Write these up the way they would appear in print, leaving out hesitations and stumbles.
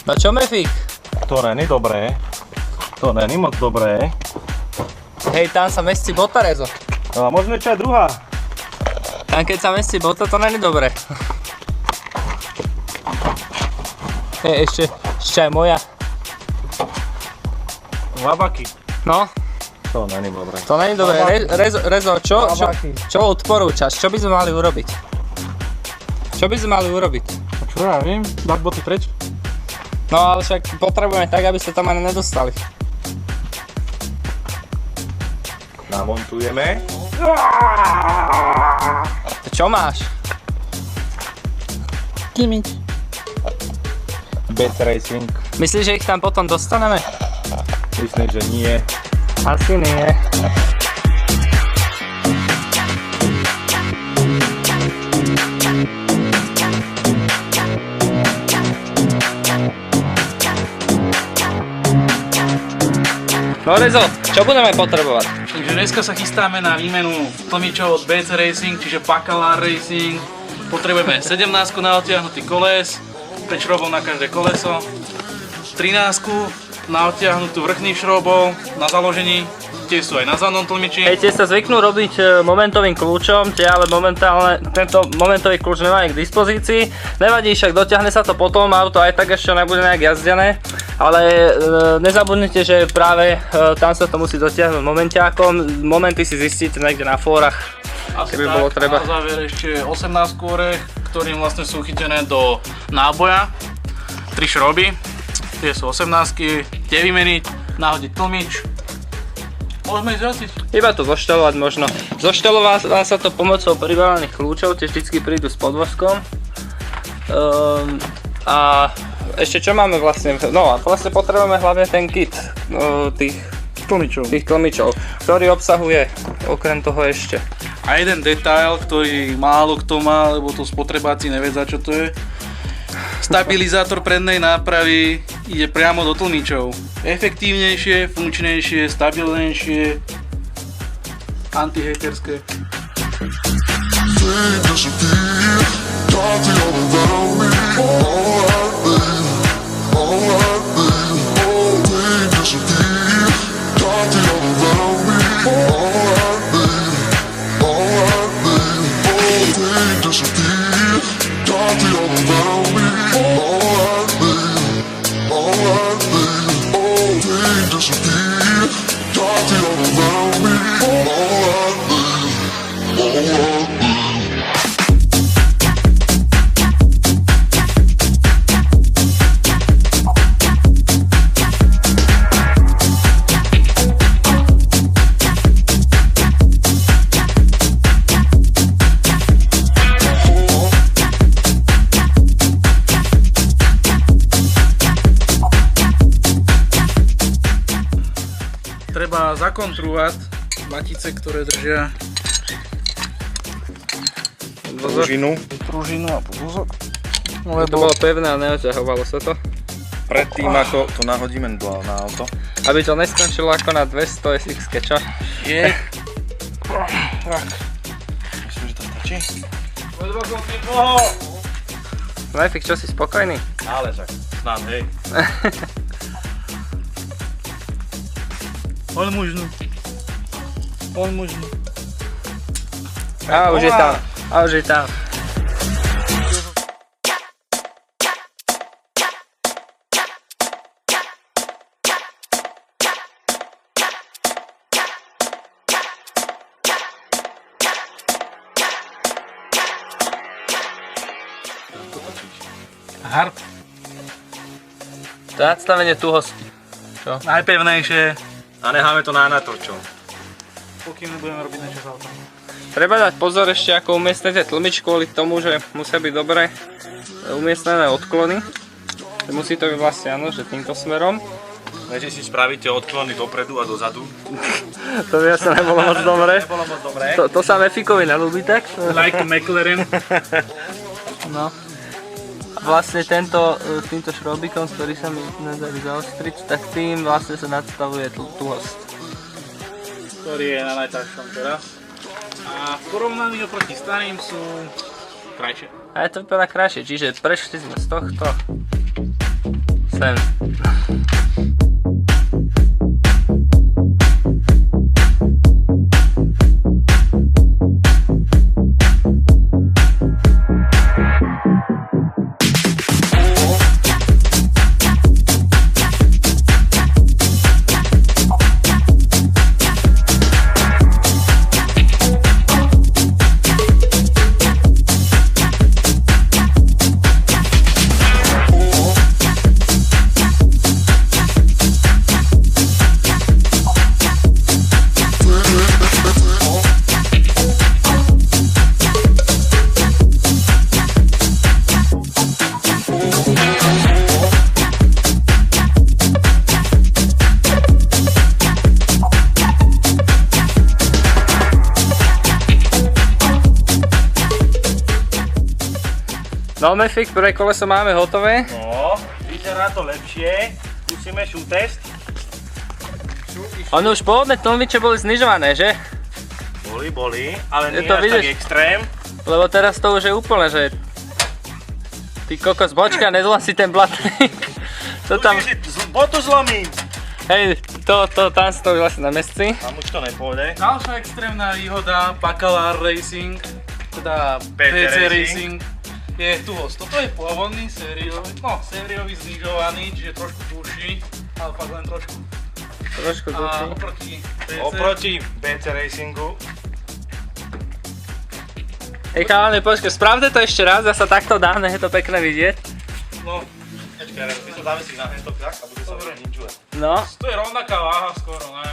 No čo, Mefik? To není dobré. To není moc dobré. Hej, tam sa mestí bota, Rezo. No a možno čo aj druhá. Tam keď sa mestí bota, to není dobré. Hej, ešte aj moja. Labaky. No, To není dobré. to není dobré. Rezo, čo odporúčaš? Čo by sme mali urobiť? Čo by sme mali urobiť? Čo ja viem? Dať boty preč? No ale však potrebujeme tak, aby sa tam ani nedostali. Namontujeme. To čo máš? Kimič. Bad Racing. Myslíš, že ich tam potom dostaneme? Myslím, že nie. Asi nie. No Rezo, čo budeme potrebovať? Takže dneska sa chystáme na výmenu tlmičov od BC Racing, čiže Bacalar Racing. Potrebujeme 17 na odtiahnutý koles, 5 šroubov na každé koleso, 13 na odtiahnutú vrchných šroubov, na založení, tie sú aj na zadnom tlmiči. Hej, tie sa zvyknú robiť momentovým kľúčom, tie ale momentálne tento momentový kľúč nemáme k dispozícii. Nevadí, však dotiahne sa to potom, auto aj tak ešte nebude nejak jazdené. Ale nezabudnite, že práve tam sa to musí dotiahnuť momentiákom. Momenty si zistíte niekde na fórach, keby bolo treba. Na záver ešte 18 orech, ktorým vlastne sú chytené do náboja. 3 šroby, tie sú 18-ky, tie vymeniť, nahodiť tlmič. Môžeme ísť jazdiť. Iba to zoštelovať možno. Zoštelová sa to pomocou pribalených kľúčov, tie vždycky prídu s podvozkom. A ešte čo máme vlastne? No a vlastne potrebujeme hlavne ten kit tých tlmičov, ktorý obsahuje okrem toho ešte. A jeden detail, ktorý málo kto má, lebo to spotrebáci nevedia, čo to je. Stabilizátor prednej nápravy ide priamo do tlmičov. Efektívnejšie, funkčnejšie, stabilnejšie, antihejterské. Treba zakontrúvať matice, ktoré držia Pružinu. pružinu a podvozok. To bolo pevné a neoťahovalo sa to. Predtým ako to nahodíme na auto. Aby to neskončilo ako na 200 SX, čo? Je. Myslím, že to stačí. Mefik, čo si spokojný? Ale však, snad, hej. On možno. A už je tam. Hard. To je nastavenie tuhosti. Čo? Najpevnejšie. A necháme to na natočom. Pokým nebudeme robiť niečo s autom. Treba dať pozor ešte, ako umiestnete tlmič, kvôli tomu, že musia byť dobre umiestnené odklony. Musí to byť vlastne áno, že týmto smerom. Viete, si spravíte odklony dopredu a dozadu. To by asi nebolo moc dobré. Nebolo moc dobré. To sa Mefikovi nelúbi tak. Like McLaren. No. Vlastne týmto šrobikom, ktorý sa mi nedali zaostriť, tak tým vlastne sa nadstavuje tuhosť. Ktorý je na najťažšom teraz. A v porovnaní oproti starým sú krajšie. A je to vypadá krajšie, čiže prešli sme z tohto Sem. No Mefik, prvé koleso máme hotové. No, vyzerá to lepšie. Musíme šútest. Ono už pôvodné tlmiče boli znižované, že? Boli, ale Je nie to až vidíš? tak extrém. Lebo teraz to už je úplne, že... Ty kokos, bočka, nezlom si ten blatník. To tam... Botu zlomím. Hej, tam si to už vlastne na mesci. Tam už to nepôjde. Ďalšia extrémna výhoda Bacalar Racing, teda PC Racing, je tuhosť. Toto je pôvodný sériový znižovaný, čiže trošku tuší, ale fakt len trošku. Trošku A duší. oproti Oproti BC Racingu. Hej chalani, počkaj, spravte to ešte raz, sa takto dá, nech je to pekné vidieť. No, Počkaj, my to dáme si na hentok tak a bude sa Dobre. vyničovať. No, to je rovnaká váha skoro, ne?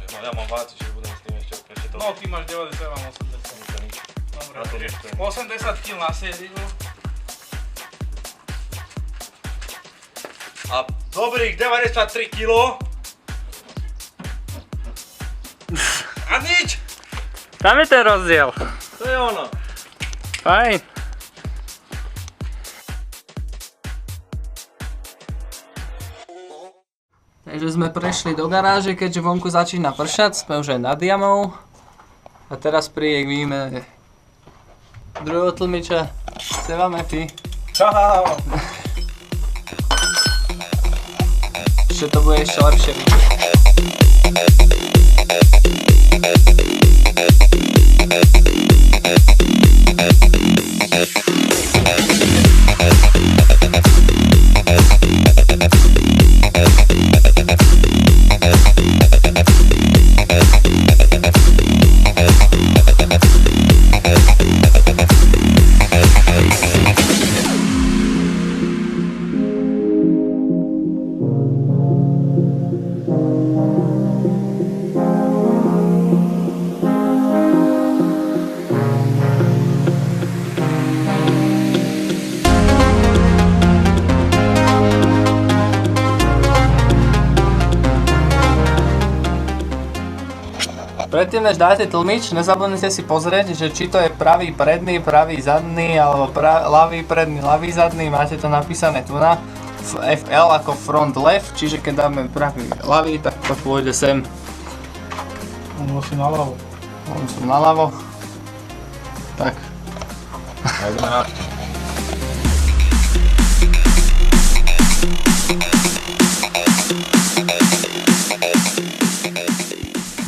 No ja mám váci, že budem s tým ešte to. No, ty máš 90, ja mám 80. To nič. Dobre, Na to čiže nechcem. 80 kg na sériu. A dobrých 93 kg. A nič! tam je ten rozdiel. To je ono. Fajn. Takže sme prešli do garáže, keďže vonku začína pršať, sme už aj nad jamou. A teraz príde k výmene druhého tlmiča. Seva Mefi. Čau. Že to bude ešte lepšie vidieť. Predtým, než dáte tlmič, nezabudnite si pozrieť, že či to je pravý predný, pravý zadný, alebo ľavý predný, ľavý zadný. Máte to napísané tu na FL ako front left, čiže keď dáme pravý ľavý, tak to pôjde sem. Musím naľavo. Som naľavo. Tak. Ideme na...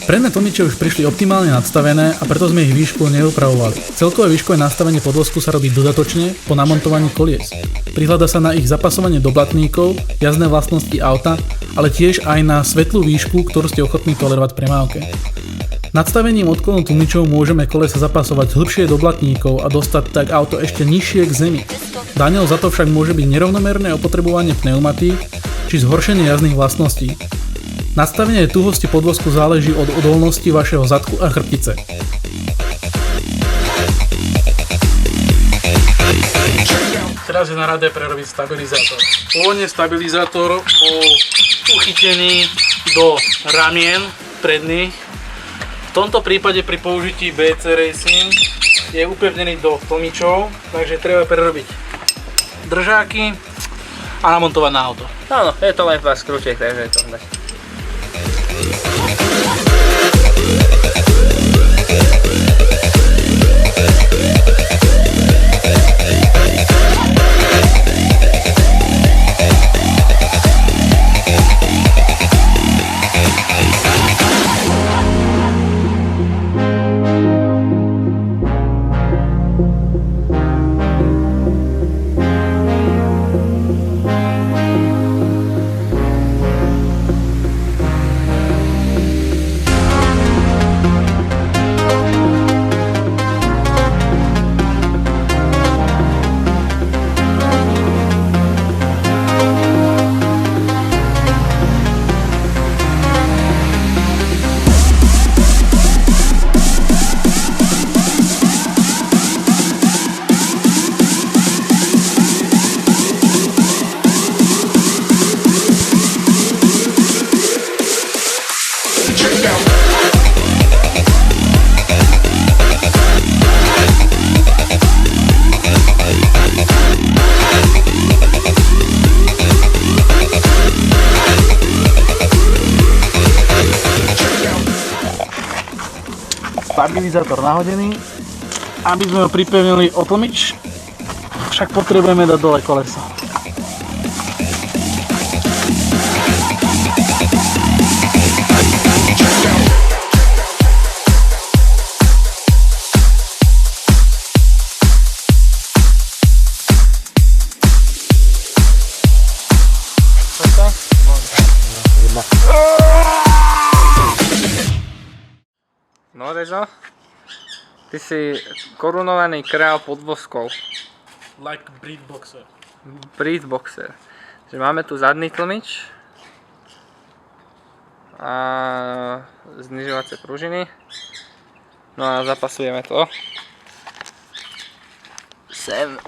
Predné tlmiče už prišli optimálne nadstavené a preto sme ich výšku neupravovali. Celkové výškové nastavenie podvozku sa robí dodatočne po namontovaní kolies. Prihľada sa na ich zapasovanie do blatníkov, jazdné vlastnosti auta, ale tiež aj na svetlú výšku, ktorú ste ochotní tolerovať v premávke. Nadstavením odklonu tlmičov môžeme kolesa zapasovať hlbšie do blatníkov a dostať tak auto ešte nižšie k zemi. Daniel za to však môže byť nerovnomerné opotrebovanie pneumatík či zhoršenie jazdných vlastností. Nastavenie tuhosti podvozku záleží od odolnosti vašeho zadku a chrbtice. Teraz je na rade prerobiť stabilizátor. Pôvodne stabilizátor bol uchytený do ramien predných. V tomto prípade pri použití BC Racing je upevnený do tlmičov, takže treba prerobiť držáky a namontovať na auto. Áno, je to len pár skrútiek, takže je to hneď. stabilizátor nahodený, aby sme ho pripevnili o tlmič, však potrebujeme dať dole koleso. No Režo, ty si korunovaný král podvozkov. Like breedboxer. Breedboxer. Čiže máme tu zadný tlmič a znižovacie pružiny. No a zapasujeme to sem.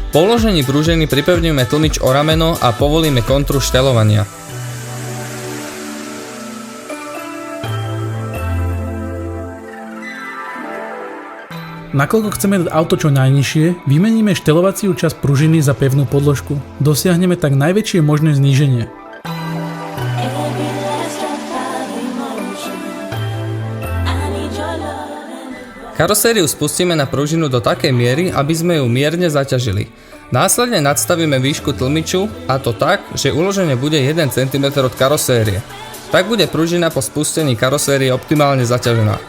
Po uložení pružiny pripevníme tlmič o rameno a povolíme kontru štelovania. Nakoľko chceme dať auto čo najnižšie, vymeníme štelovaciu časť pružiny za pevnú podložku. Dosiahneme tak najväčšie možné zníženie. Karosériu spustíme na pružinu do takej miery, aby sme ju mierne zaťažili. Následne nadstavíme výšku tlmiču, a to tak, že uloženie bude 1 cm od karosérie. Tak bude pružina po spustení karosérie optimálne zaťažená.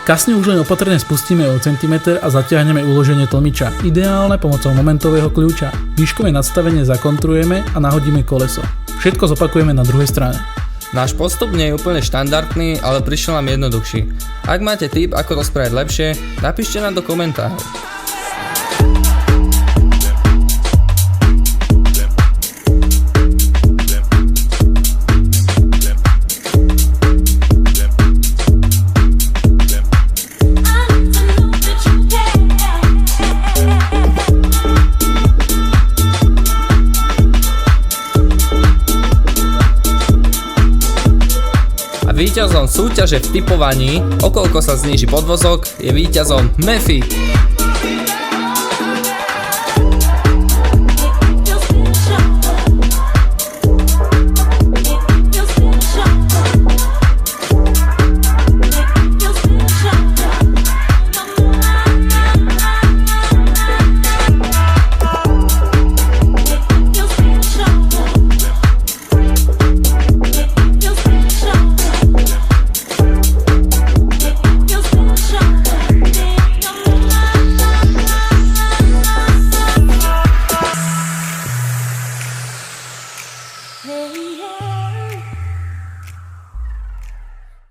Kasne už len opatrne spustíme o centimeter a zatiahneme uloženie tlmiča. Ideálne pomocou momentového kľúča. Výškové nadstavenie zakontrujeme a nahodíme koleso. Všetko zopakujeme na druhej strane. Náš postup nie je úplne štandardný, ale prišiel nám jednoduchší. Ak máte tip, ako to spraviť lepšie, napíšte nám do komentárov. Víťazom súťaže v tipovaní, okoľko sa zníži podvozok, je víťazom Mefik. Hey, yeah.